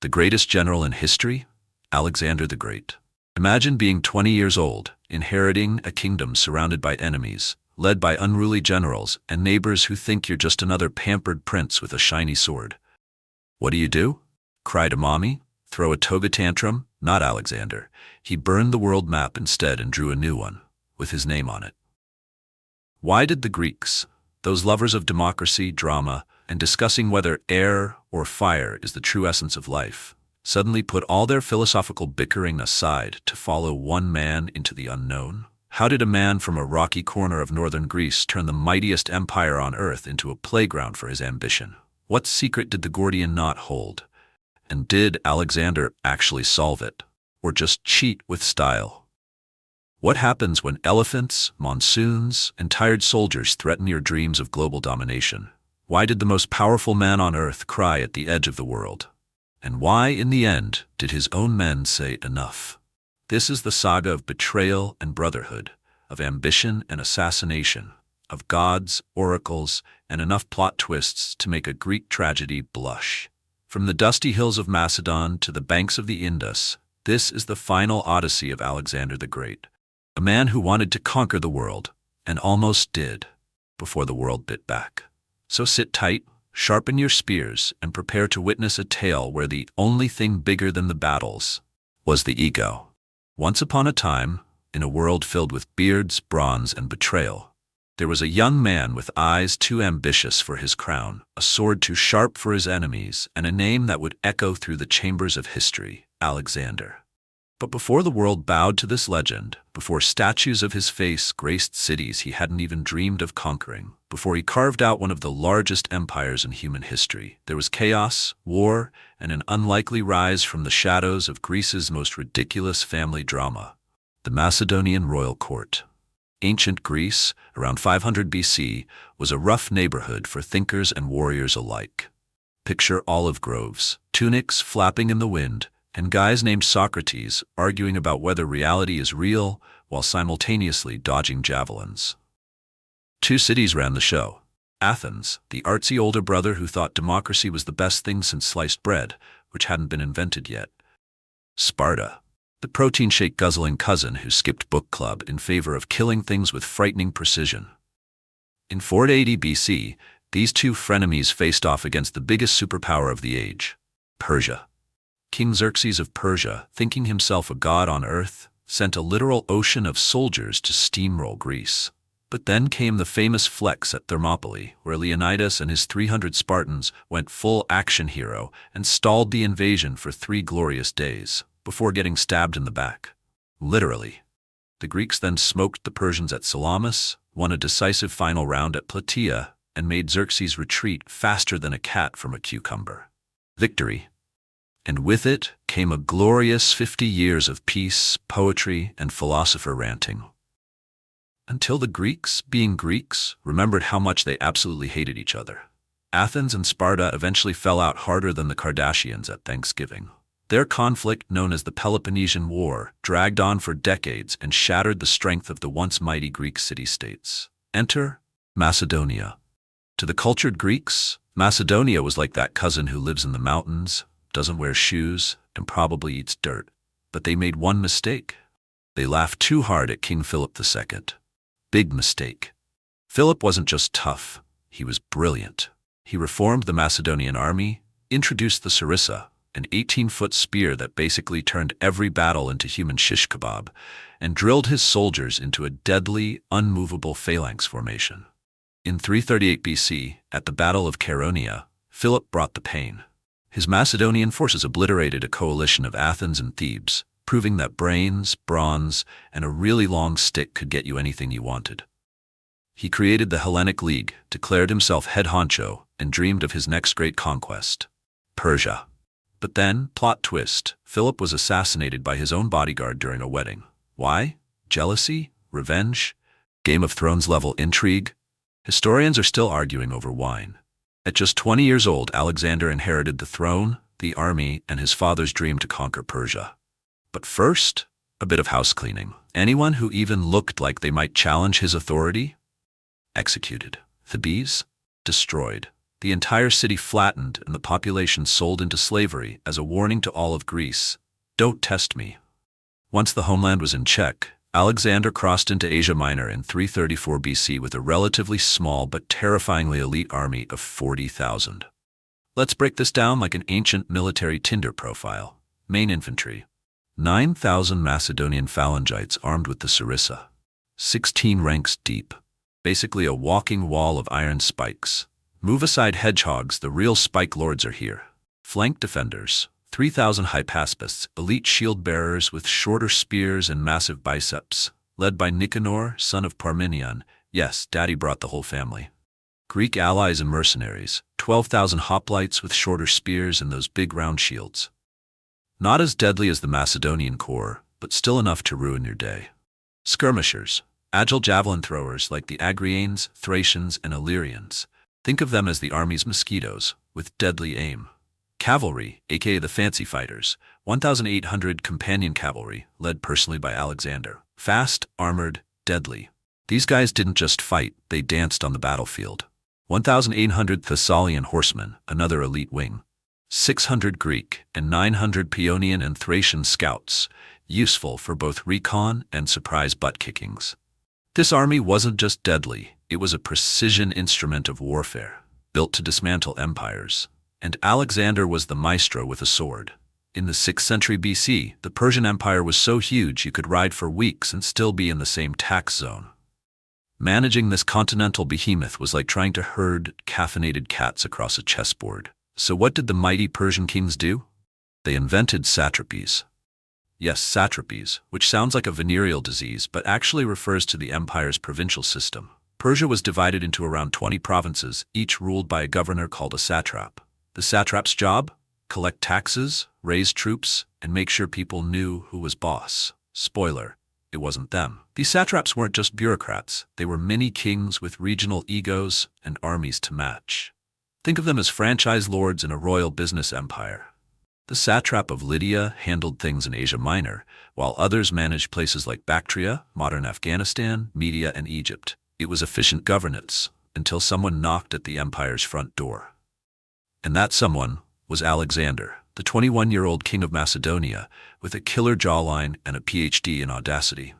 The greatest general in history? Alexander the Great. Imagine being 20 years old, inheriting a kingdom surrounded by enemies, led by unruly generals and neighbors who think you're just another pampered prince with a shiny sword. What do? Cry to mommy? Throw a toga tantrum? Not Alexander. He burned the world map instead and drew a new one, with his name on it. Why did the Greeks, those lovers of democracy, drama, and discussing whether air or fire is the true essence of life, suddenly put all their philosophical bickering aside to follow one man into the unknown? How did a man from a rocky corner of northern Greece turn the mightiest empire on earth into a playground for his ambition? What secret did the Gordian Knot hold? And did Alexander actually solve it, or just cheat with style? What happens when elephants, monsoons, and tired soldiers threaten your dreams of global domination? Why did the most powerful man on earth cry at the edge of the world? And why, in the end, did his own men say enough? This is the saga of betrayal and brotherhood, of ambition and assassination, of gods, oracles, and enough plot twists to make a Greek tragedy blush. From the dusty hills of Macedon to the banks of the Indus, this is the final odyssey of Alexander the Great, a man who wanted to conquer the world, and almost did, before the world bit back. So sit tight, sharpen your spears, and prepare to witness a tale where the only thing bigger than the battles was the ego. Once upon a time, in a world filled with beards, bronze, and betrayal, there was a young man with eyes too ambitious for his crown, a sword too sharp for his enemies, and a name that would echo through the chambers of history: Alexander. But before the world bowed to this legend, before statues of his face graced cities he hadn't even dreamed of conquering, before he carved out one of the largest empires in human history, there was chaos, war, and an unlikely rise from the shadows of Greece's most ridiculous family drama: the Macedonian royal court. Ancient Greece, around 500 BC, was a rough neighborhood for thinkers and warriors alike. Picture olive groves, tunics flapping in the wind, and guys named Socrates arguing about whether reality is real while simultaneously dodging javelins. Two cities ran the show: Athens, the artsy older brother who thought democracy was the best thing since sliced bread, which hadn't been invented yet. Sparta, the protein shake guzzling cousin who skipped book club in favor of killing things with frightening precision. In 480 BC, these two frenemies faced off against the biggest superpower of the age: Persia. King Xerxes of Persia, thinking himself a god on earth, sent a literal ocean of soldiers to steamroll Greece. But then came the famous flex at Thermopylae, where Leonidas and his 300 Spartans went full action hero and stalled the invasion for 3 glorious days, before getting stabbed in the back. Literally. The Greeks then smoked the Persians at Salamis, won a decisive final round at Plataea, and made Xerxes retreat faster than a cat from a cucumber. Victory. And with it came a glorious 50 years of peace, poetry, and philosopher ranting. Until the Greeks, being Greeks, remembered how much they absolutely hated each other. Athens and Sparta eventually fell out harder than the Kardashians at Thanksgiving. Their conflict, known as the Peloponnesian War, dragged on for decades and shattered the strength of the once mighty Greek city-states. Enter Macedonia. To the cultured Greeks, Macedonia was like that cousin who lives in the mountains, doesn't wear shoes, and probably eats dirt. But they made one mistake. They laughed too hard at King Philip II. Big mistake. Philip wasn't just tough, he was brilliant. He reformed the Macedonian army, introduced the sarissa, an 18-foot spear that basically turned every battle into human shish kebab, and drilled his soldiers into a deadly, unmovable phalanx formation. In 338 BC, at the Battle of Chaeronea, Philip brought the pain. His Macedonian forces obliterated a coalition of Athens and Thebes, proving that brains, bronze, and a really long stick could get you anything you wanted. He created the Hellenic League, declared himself head honcho, and dreamed of his next great conquest: Persia. But then, plot twist, Philip was assassinated by his own bodyguard during a wedding. Why? Jealousy? Revenge? Game of Thrones level intrigue? Historians are still arguing over wine. At just 20 years old, Alexander inherited the throne, the army, and his father's dream to conquer Persia. But first, a bit of house cleaning. Anyone who even looked like they might challenge his authority? Executed. Thebes? Destroyed. The entire city flattened and the population sold into slavery as a warning to all of Greece. Don't test me. Once the homeland was in check, Alexander crossed into Asia Minor in 334 BC with a relatively small but terrifyingly elite army of 40,000. Let's break this down like an ancient military Tinder profile. Main infantry: 9,000 Macedonian phalangites armed with the sarissa, 16 ranks deep, basically a walking wall of iron spikes. Move aside hedgehogs, the real spike lords are here. Flank defenders: 3,000 hypaspists, elite shield bearers with shorter spears and massive biceps, led by Nicanor, son of Parmenion. Yes, daddy brought the whole family. Greek allies and mercenaries: 12,000 hoplites with shorter spears and those big round shields. Not as deadly as the Macedonian corps, but still enough to ruin your day. Skirmishers: agile javelin throwers like the Agrianes, Thracians, and Illyrians. Think of them as the army's mosquitoes, with deadly aim. Cavalry, aka the fancy fighters: 1,800 companion cavalry, led personally by Alexander. Fast, armored, deadly. These guys didn't just fight, they danced on the battlefield. 1,800 Thessalian horsemen, another elite wing. 600 Greek and 900 Paeonian and Thracian scouts, useful for both recon and surprise butt-kickings. This army wasn't just deadly, it was a precision instrument of warfare, built to dismantle empires. And Alexander was the maestro with a sword. In the 6th century BC, the Persian Empire was so huge you could ride for weeks and still be in the same tax zone. Managing this continental behemoth was like trying to herd caffeinated cats across a chessboard. So what did the mighty Persian kings do? They invented satrapies. Yes, satrapies, which sounds like a venereal disease but actually refers to the empire's provincial system. Persia was divided into around 20 provinces, each ruled by a governor called a satrap. The satrap's job? Collect taxes, raise troops, and make sure people knew who was boss. Spoiler: it wasn't them. These satraps weren't just bureaucrats, they were mini-kings with regional egos and armies to match. Think of them as franchise lords in a royal business empire. The satrap of Lydia handled things in Asia Minor, while others managed places like Bactria, modern Afghanistan, Media, and Egypt. It was efficient governance, until someone knocked at the empire's front door. And that someone was Alexander, the 21-year-old king of Macedonia, with a killer jawline and a PhD in audacity.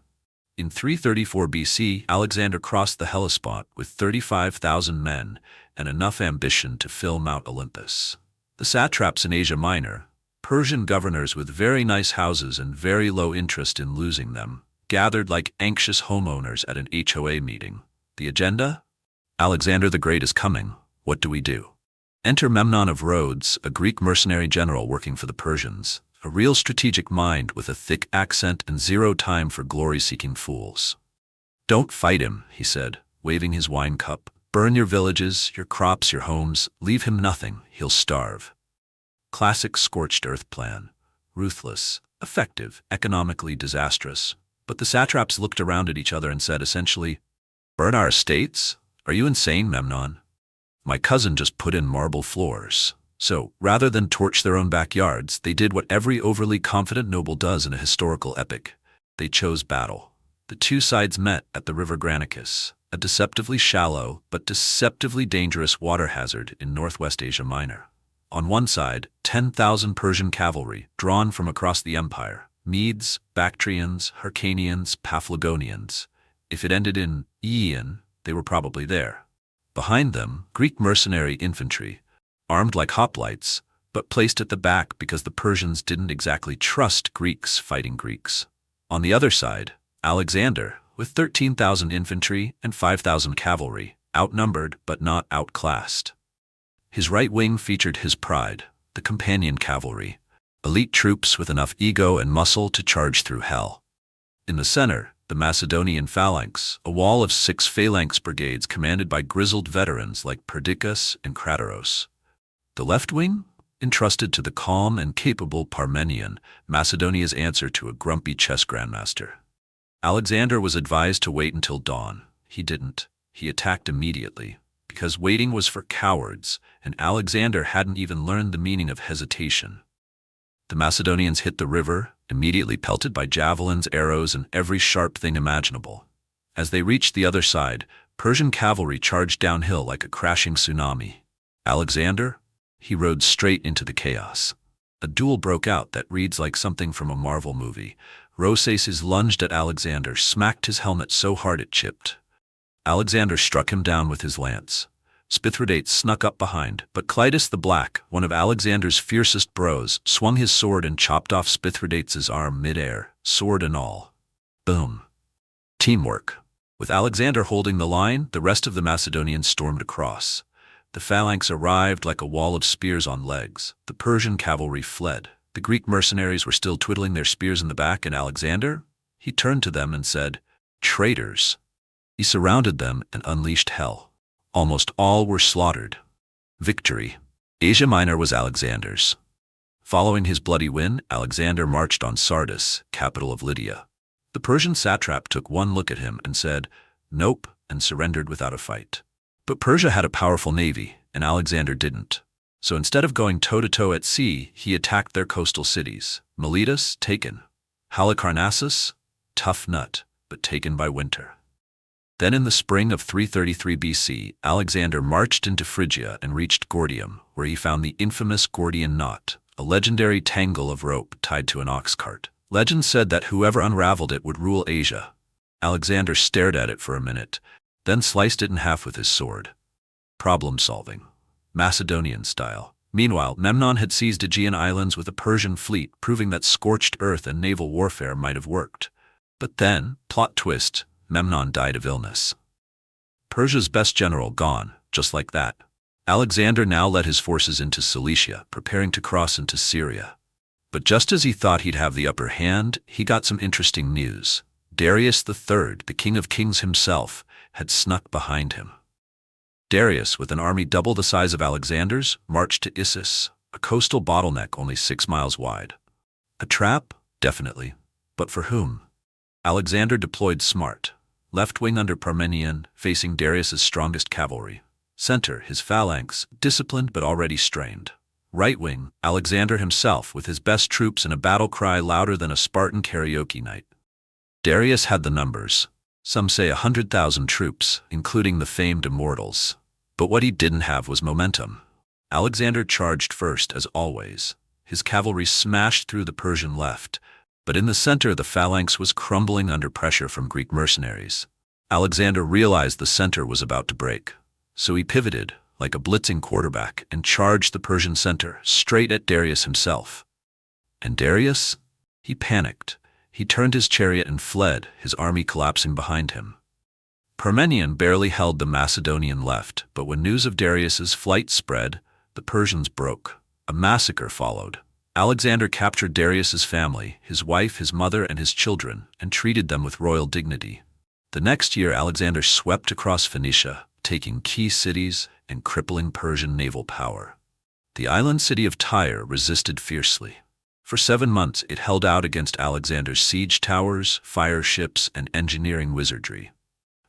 In 334 BC, Alexander crossed the Hellespont with 35,000 men and enough ambition to fill Mount Olympus. The satraps in Asia Minor, Persian governors with very nice houses and very low interest in losing them, gathered like anxious homeowners at an HOA meeting. The agenda? Alexander the Great is coming. What do we do? Enter Memnon of Rhodes, a Greek mercenary general working for the Persians, a real strategic mind with a thick accent and zero time for glory-seeking fools. "Don't fight him," he said, waving his wine cup. "Burn your villages, your crops, your homes. Leave him nothing. He'll starve." Classic scorched earth plan. Ruthless, effective, economically disastrous. But the satraps looked around at each other and said essentially, "Burn our estates? Are you insane, Memnon? My cousin just put in marble floors." So, rather than torch their own backyards, they did what every overly confident noble does in a historical epic. They chose battle. The two sides met at the river Granicus, a deceptively shallow but deceptively dangerous water hazard in northwest Asia Minor. On one side, 10,000 Persian cavalry, drawn from across the empire: Medes, Bactrians, Hyrcanians, Paphlagonians. If it ended in Ian, they were probably there. Behind them, Greek mercenary infantry, armed like hoplites, but placed at the back because the Persians didn't exactly trust Greeks fighting Greeks. On the other side, Alexander, with 13,000 infantry and 5,000 cavalry, outnumbered but not outclassed. His right wing featured his pride, the companion cavalry, elite troops with enough ego and muscle to charge through hell. In the center, the Macedonian phalanx, a wall of 6 phalanx brigades commanded by grizzled veterans like Perdiccas and Crateros. The left wing, entrusted to the calm and capable Parmenion, Macedonia's answer to a grumpy chess grandmaster. Alexander was advised to wait until dawn. He didn't. He attacked immediately, because waiting was for cowards, and Alexander hadn't even learned the meaning of hesitation. The Macedonians hit the river, immediately pelted by javelins, arrows, and every sharp thing imaginable. As they reached the other side, Persian cavalry charged downhill like a crashing tsunami. Alexander? He rode straight into the chaos. A duel broke out that reads like something from a Marvel movie. Rosacea lunged at Alexander, smacked his helmet so hard it chipped. Alexander struck him down with his lance. Spithridates snuck up behind, but Clitus the Black, one of Alexander's fiercest bros, swung his sword and chopped off Spithridates' arm mid-air, sword and all. Boom. Teamwork. With Alexander holding the line, the rest of the Macedonians stormed across. The phalanx arrived like a wall of spears on legs. The Persian cavalry fled. The Greek mercenaries were still twiddling their spears in the back, and Alexander? He turned to them and said, "Traitors." He surrounded them and unleashed hell. Almost all were slaughtered. Victory. Asia Minor was Alexander's. Following his bloody win, Alexander marched on Sardis, capital of Lydia. The Persian satrap took one look at him and said, "Nope," and surrendered without a fight. But Persia had a powerful navy, and Alexander didn't. So instead of going toe-to-toe at sea, he attacked their coastal cities. Miletus, taken. Halicarnassus, tough nut, but taken by winter. Then in the spring of 333 BC, Alexander marched into Phrygia and reached Gordium, where he found the infamous Gordian Knot, a legendary tangle of rope tied to an ox cart. Legend said that whoever unraveled it would rule Asia. Alexander stared at it for a minute, then sliced it in half with his sword. Problem solving. Macedonian style. Meanwhile, Memnon had seized Aegean islands with a Persian fleet, proving that scorched earth and naval warfare might have worked. But then, plot twist, Memnon died of illness. Persia's best general gone, just like that. Alexander now led his forces into Cilicia, preparing to cross into Syria. But just as he thought he'd have the upper hand, he got some interesting news. Darius III, the king of kings himself, had snuck behind him. Darius, with an army double the size of Alexander's, marched to Isus, a coastal bottleneck only 6 miles wide. A trap? Definitely. But for whom? Alexander deployed smart. Left wing under Parmenion, facing Darius's strongest cavalry. Center, his phalanx, disciplined but already strained. Right wing, Alexander himself, with his best troops and a battle cry louder than a Spartan karaoke night. Darius had the numbers. Some say 100,000 troops, including the famed immortals. But what he didn't have was momentum. Alexander charged first, as always. His cavalry smashed through the Persian left, but in the center the phalanx was crumbling under pressure from Greek mercenaries. Alexander realized the center was about to break, so he pivoted, like a blitzing quarterback, and charged the Persian center, straight at Darius himself. And Darius? He panicked. He turned his chariot and fled, his army collapsing behind him. Parmenion barely held the Macedonian left, but when news of Darius's flight spread, the Persians broke. A massacre followed. Alexander captured Darius's family, his wife, his mother, and his children, and treated them with royal dignity. The next year, Alexander swept across Phoenicia, taking key cities and crippling Persian naval power. The island city of Tyre resisted fiercely. For 7 months, it held out against Alexander's siege towers, fire ships, and engineering wizardry.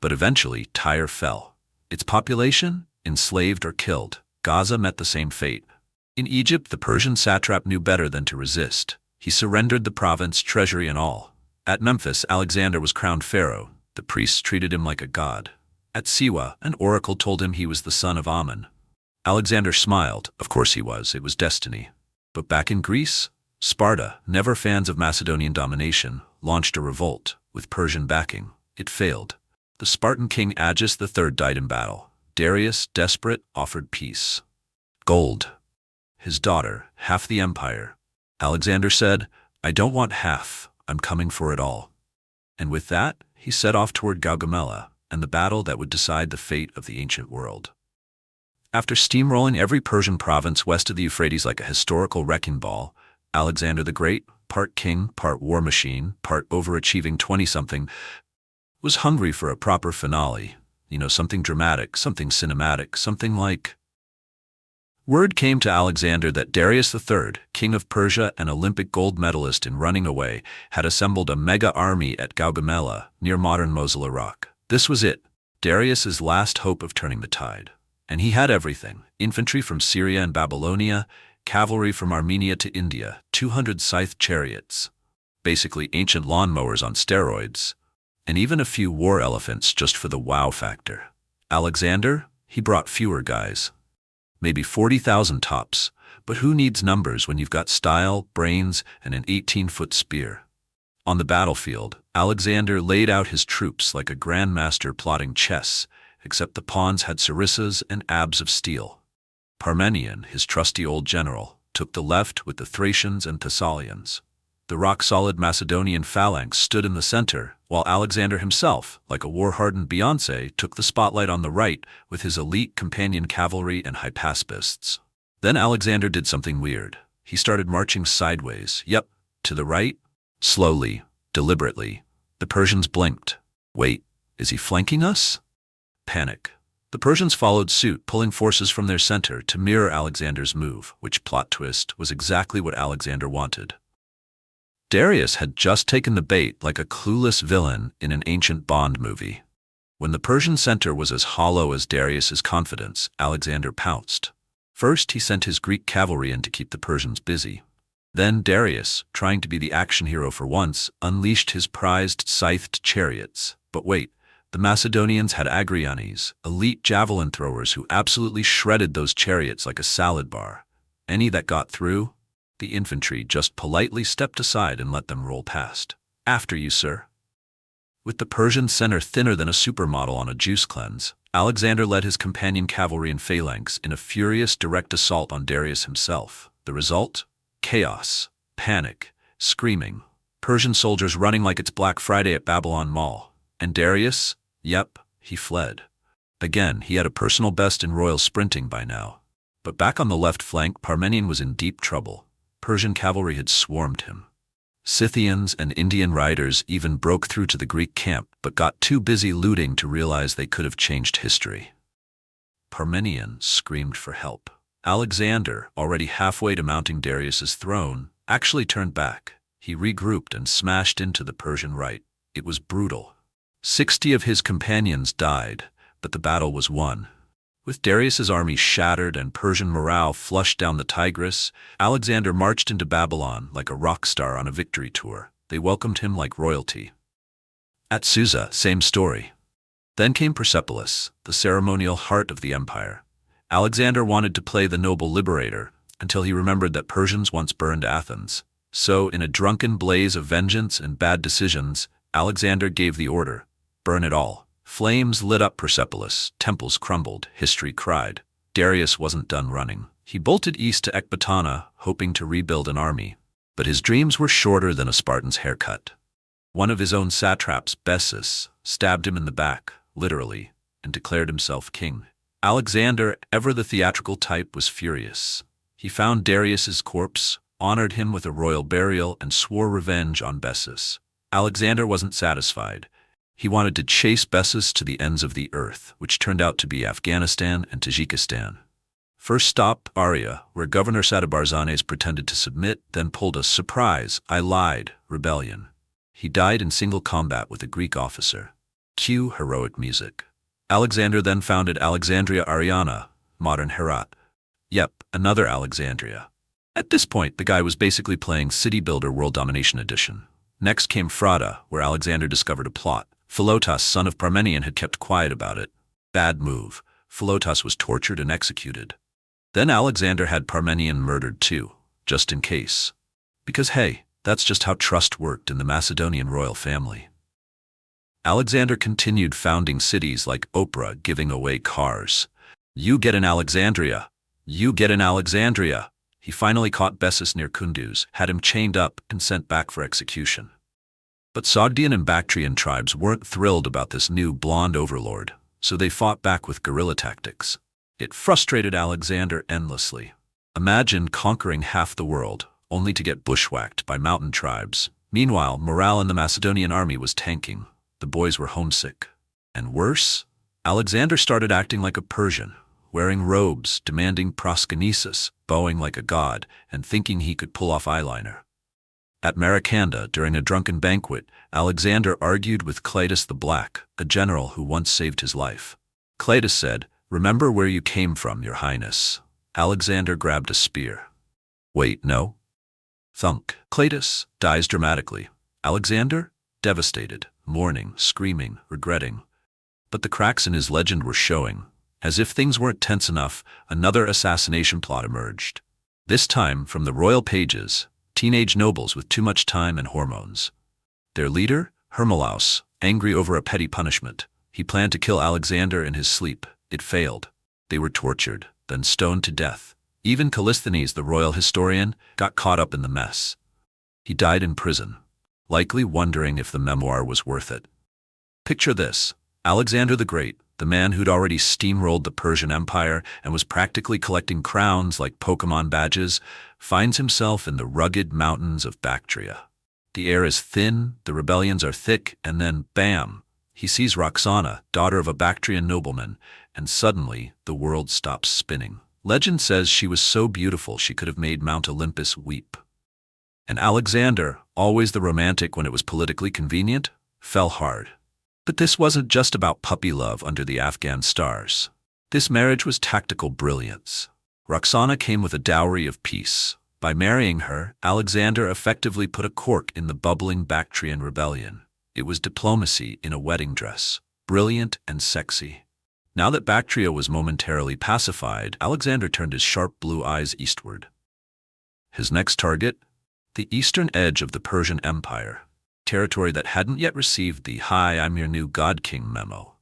But eventually, Tyre fell. Its population, enslaved or killed. Gaza met the same fate. In Egypt, the Persian satrap knew better than to resist. He surrendered the province, treasury and all. At Memphis, Alexander was crowned pharaoh. The priests treated him like a god. At Siwa, an oracle told him he was the son of Ammon. Alexander smiled. Of course he was. It was destiny. But back in Greece, Sparta, never fans of Macedonian domination, launched a revolt, with Persian backing. It failed. The Spartan king Agis III died in battle. Darius, desperate, offered peace. Gold. His daughter, half the empire. Alexander said, "I don't want half, I'm coming for it all." And with that, he set off toward Gaugamela, and the battle that would decide the fate of the ancient world. After steamrolling every Persian province west of the Euphrates like a historical wrecking ball, Alexander the Great, part king, part war machine, part overachieving 20-something, was hungry for a proper finale. Something dramatic, something cinematic, something like... Word came to Alexander that Darius III, king of Persia and Olympic gold medalist in running away, had assembled a mega army at Gaugamela, near modern Mosul, Iraq. This was it, Darius's last hope of turning the tide. And he had everything: infantry from Syria and Babylonia, cavalry from Armenia to India, 200 scythe chariots, basically ancient lawnmowers on steroids, and even a few war elephants just for the wow factor. Alexander, he brought fewer guys. Maybe 40,000 tops, but who needs numbers when you've got style, brains, and an 18-foot spear? On the battlefield, Alexander laid out his troops like a grandmaster plotting chess, except the pawns had sarissas and abs of steel. Parmenion, his trusty old general, took the left with the Thracians and Thessalians. The rock-solid Macedonian phalanx stood in the center, while Alexander himself, like a war-hardened Beyoncé, took the spotlight on the right with his elite companion cavalry and hypaspists. Then Alexander did something weird. He started marching sideways, to the right, slowly, deliberately. The Persians blinked. Wait, is he flanking us? Panic. The Persians followed suit, pulling forces from their center to mirror Alexander's move, which, plot twist, was exactly what Alexander wanted. Darius had just taken the bait like a clueless villain in an ancient Bond movie. When the Persian center was as hollow as Darius's confidence, Alexander pounced. First, he sent his Greek cavalry in to keep the Persians busy. Then Darius, trying to be the action hero for once, unleashed his prized scythed chariots. But wait, the Macedonians had Agrianes, elite javelin throwers who absolutely shredded those chariots like a salad bar. Any that got through, the infantry just politely stepped aside and let them roll past. After you, sir. With the Persian center thinner than a supermodel on a juice cleanse, Alexander led his companion cavalry and phalanx in a furious direct assault on Darius himself. The result? Chaos, panic, screaming, Persian soldiers running like it's Black Friday at Babylon Mall. And Darius? He fled. Again, he had a personal best in royal sprinting by now. But back on the left flank, Parmenion was in deep trouble. Persian cavalry had swarmed him. Scythians and Indian riders even broke through to the Greek camp, but got too busy looting to realize they could have changed history. Parmenion screamed for help. Alexander, already halfway to mounting Darius's throne, actually turned back. He regrouped and smashed into the Persian right. It was brutal. 60 of his companions died, but the battle was won. With Darius's army shattered and Persian morale flushed down the Tigris, Alexander marched into Babylon like a rock star on a victory tour. They welcomed him like royalty. At Susa, same story. Then came Persepolis, the ceremonial heart of the empire. Alexander wanted to play the noble liberator until he remembered that Persians once burned Athens. So, in a drunken blaze of vengeance and bad decisions, Alexander gave the order, burn it all. Flames lit up Persepolis, temples crumbled, history cried. Darius wasn't done running. He bolted east to Ecbatana, hoping to rebuild an army. But his dreams were shorter than a Spartan's haircut. One of his own satraps, Bessus, stabbed him in the back, literally, and declared himself king. Alexander, ever the theatrical type, was furious. He found Darius's corpse, honored him with a royal burial, and swore revenge on Bessus. Alexander wasn't satisfied. He wanted to chase Bessus to the ends of the earth, which turned out to be Afghanistan and Tajikistan. First stop, Aria, where Governor Satabarzanes pretended to submit, then pulled a surprise, I lied, rebellion. He died in single combat with a Greek officer. Cue heroic music. Alexander then founded Alexandria Ariana, modern Herat. Another Alexandria. At this point, the guy was basically playing City Builder World Domination Edition. Next came Phrata, where Alexander discovered a plot. Philotas, son of Parmenion, had kept quiet about it. Bad move. Philotas was tortured and executed. Then Alexander had Parmenion murdered too, just in case. Because hey, that's just how trust worked in the Macedonian royal family. Alexander continued founding cities like Oprah, giving away cars. You get in Alexandria. You get in Alexandria. He finally caught Bessus near Kunduz, had him chained up, and sent back for execution. But Sogdian and Bactrian tribes weren't thrilled about this new blonde overlord, so they fought back with guerrilla tactics. It frustrated Alexander endlessly. Imagine conquering half the world, only to get bushwhacked by mountain tribes. Meanwhile, morale in the Macedonian army was tanking. The boys were homesick. And worse, Alexander started acting like a Persian, wearing robes, demanding proskynesis, bowing like a god, and thinking he could pull off eyeliner. At Maracanda, during a drunken banquet, Alexander argued with Cleitus the Black, a general who once saved his life. Cleitus said, "Remember where you came from, your highness." Alexander grabbed a spear. Wait, no? Thunk. Cleitus dies dramatically. Alexander? Devastated, mourning, screaming, regretting. But the cracks in his legend were showing. As if things weren't tense enough, another assassination plot emerged. This time from the royal pages, teenage nobles with too much time and hormones. Their leader, Hermolaus, angry over a petty punishment. He planned to kill Alexander in his sleep. It failed. They were tortured, then stoned to death. Even Callisthenes, the royal historian, got caught up in the mess. He died in prison, likely wondering if the memoir was worth it. Picture this: Alexander the Great, the man who'd already steamrolled the Persian Empire and was practically collecting crowns like Pokemon badges, finds himself in the rugged mountains of Bactria. The air is thin, the rebellions are thick, and then, bam, he sees Roxana, daughter of a Bactrian nobleman, and suddenly the world stops spinning. Legend says she was so beautiful she could have made Mount Olympus weep. And Alexander, always the romantic when it was politically convenient, fell hard. But this wasn't just about puppy love under the Afghan stars. This marriage was tactical brilliance. Roxana came with a dowry of peace. By marrying her, Alexander effectively put a cork in the bubbling Bactrian rebellion. It was diplomacy in a wedding dress, brilliant and sexy. Now that Bactria was momentarily pacified, Alexander turned his sharp blue eyes eastward. His next target? The eastern edge of the Persian Empire, territory that hadn't yet received the "Hi, I'm your new God King" memo.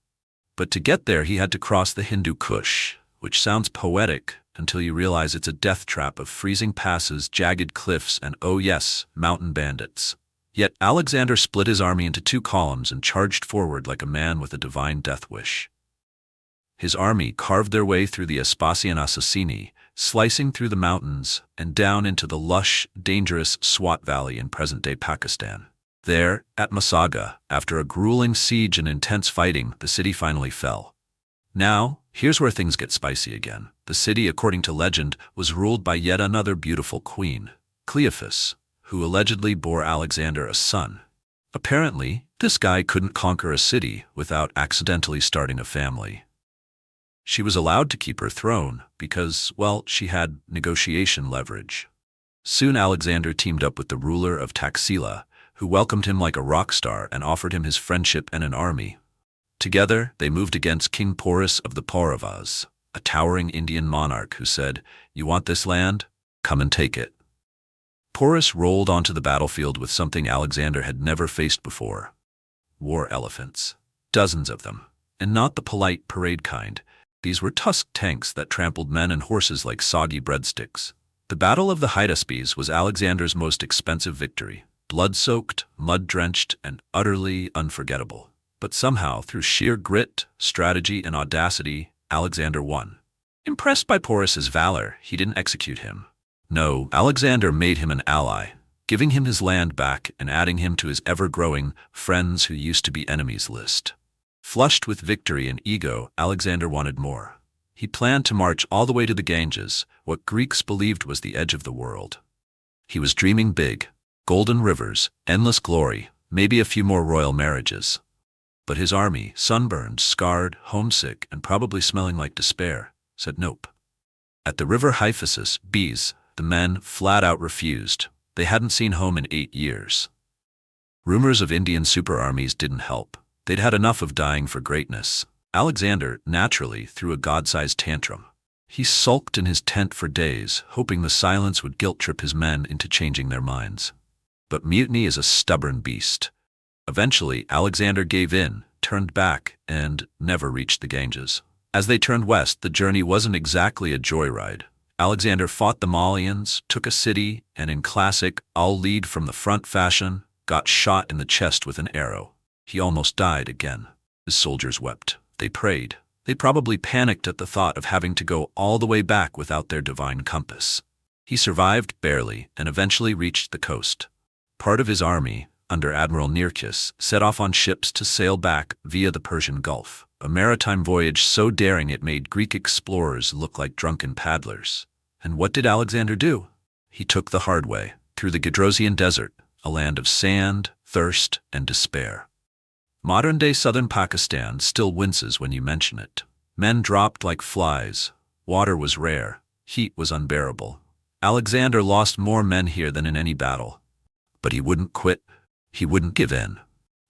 But to get there he had to cross the Hindu Kush, which sounds poetic until you realize it's a death trap of freezing passes, jagged cliffs, and oh yes, mountain bandits. Yet Alexander split his army into two columns and charged forward like a man with a divine death wish. His army carved their way through the Aspasian Assassini, slicing through the mountains and down into the lush, dangerous Swat Valley in present-day Pakistan. There, at Masaga, after a grueling siege and intense fighting, the city finally fell. Now, here's where things get spicy again. The city, according to legend, was ruled by yet another beautiful queen, Cleophas, who allegedly bore Alexander a son. Apparently, this guy couldn't conquer a city without accidentally starting a family. She was allowed to keep her throne because, well, she had negotiation leverage. Soon Alexander teamed up with the ruler of Taxila, who welcomed him like a rock star and offered him his friendship and an army. Together, they moved against King Porus of the Pauravas, a towering Indian monarch who said, "You want this land? Come and take it." Porus rolled onto the battlefield with something Alexander had never faced before: war elephants. Dozens of them, and not the polite parade kind. These were tusked tanks that trampled men and horses like soggy breadsticks. The Battle of the Hydaspes was Alexander's most expensive victory, blood-soaked, mud-drenched, and utterly unforgettable. But somehow, through sheer grit, strategy, and audacity, Alexander won. Impressed by Porus's valor, he didn't execute him. No, Alexander made him an ally, giving him his land back and adding him to his ever-growing friends who used to be enemies list. Flushed with victory and ego, Alexander wanted more. He planned to march all the way to the Ganges, what Greeks believed was the edge of the world. He was dreaming big: golden rivers, endless glory, maybe a few more royal marriages. But his army, sunburned, scarred, homesick, and probably smelling like despair, said nope. At the river Hyphasis, the men flat out refused. They hadn't seen home in 8 years. Rumors of Indian super armies didn't help. They'd had enough of dying for greatness. Alexander, naturally, threw a god-sized tantrum. He sulked in his tent for days, hoping the silence would guilt-trip his men into changing their minds. But mutiny is a stubborn beast. Eventually, Alexander gave in, turned back, and never reached the Ganges. As they turned west, the journey wasn't exactly a joyride. Alexander fought the Malians, took a city, and in classic "I'll lead from the front" fashion, got shot in the chest with an arrow. He almost died again. His soldiers wept. They prayed. They probably panicked at the thought of having to go all the way back without their divine compass. He survived barely and eventually reached the coast. Part of his army, under Admiral Granicus, set off on ships to sail back via the Persian Gulf, a maritime voyage so daring it made Greek explorers look like drunken paddlers. And what did Alexander do? He took the hard way, through the Gedrosian Desert, a land of sand, thirst, and despair. Modern-day southern Pakistan still winces when you mention it. Men dropped like flies. Water was rare. Heat was unbearable. Alexander lost more men here than in any battle. But he wouldn't quit. He wouldn't give in.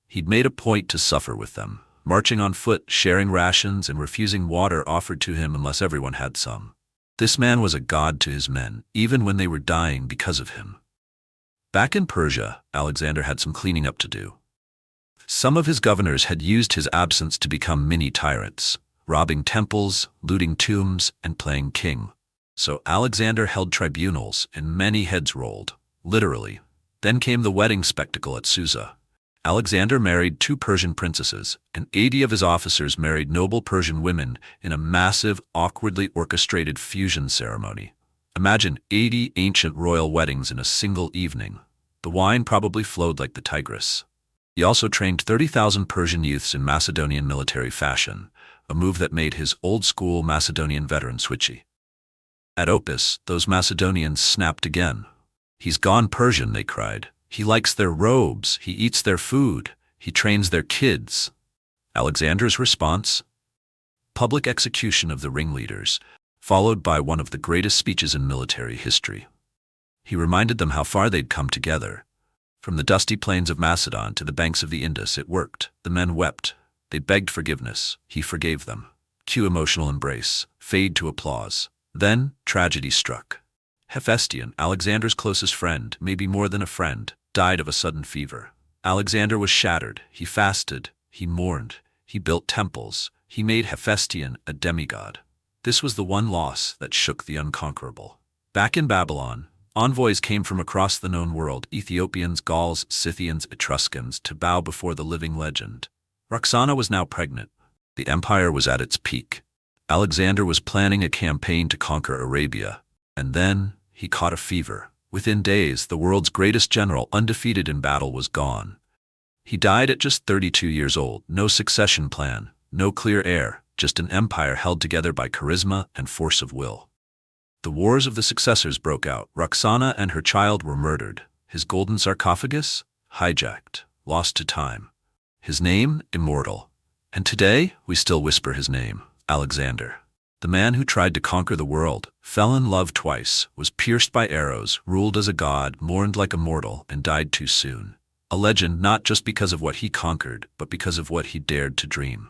He'd made a point to suffer with them, marching on foot, sharing rations, and refusing water offered to him unless everyone had some. This man was a god to his men, even when they were dying because of him. Back in Persia, Alexander had some cleaning up to do. Some of his governors had used his absence to become mini-tyrants, robbing temples, looting tombs, and playing king. So Alexander held tribunals, and many heads rolled, literally. Then came the wedding spectacle at Susa. Alexander married 2 Persian princesses, and 80 of his officers married noble Persian women in a massive, awkwardly orchestrated fusion ceremony. Imagine 80 ancient royal weddings in a single evening. The wine probably flowed like the Tigris. He also trained 30,000 Persian youths in Macedonian military fashion, a move that made his old-school Macedonian veterans switchy. At Opis, those Macedonians snapped again. "He's gone Persian," they cried. "He likes their robes, he eats their food, he trains their kids." Alexander's response? Public execution of the ringleaders, followed by one of the greatest speeches in military history. He reminded them how far they'd come together. From the dusty plains of Macedon to the banks of the Indus, it worked. The men wept. They begged forgiveness. He forgave them. Cue emotional embrace. Fade to applause. Then, tragedy struck. Hephaestion, Alexander's closest friend, maybe more than a friend, died of a sudden fever. Alexander was shattered. He fasted. He mourned. He built temples. He made Hephaestion a demigod. This was the one loss that shook the unconquerable. Back in Babylon, envoys came from across the known world, Ethiopians, Gauls, Scythians, Etruscans, to bow before the living legend. Roxana was now pregnant. The empire was at its peak. Alexander was planning a campaign to conquer Arabia. And then, he caught a fever. Within days, the world's greatest general, undefeated in battle, was gone. He died at just 32 years old. No succession plan, no clear heir, just an empire held together by charisma and force of will. The wars of the successors broke out. Roxana and her child were murdered. His golden sarcophagus? Hijacked, lost to time. His name? Immortal. And today, we still whisper his name, Alexander. The man who tried to conquer the world, fell in love twice, was pierced by arrows, ruled as a god, mourned like a mortal, and died too soon. A legend not just because of what he conquered, but because of what he dared to dream.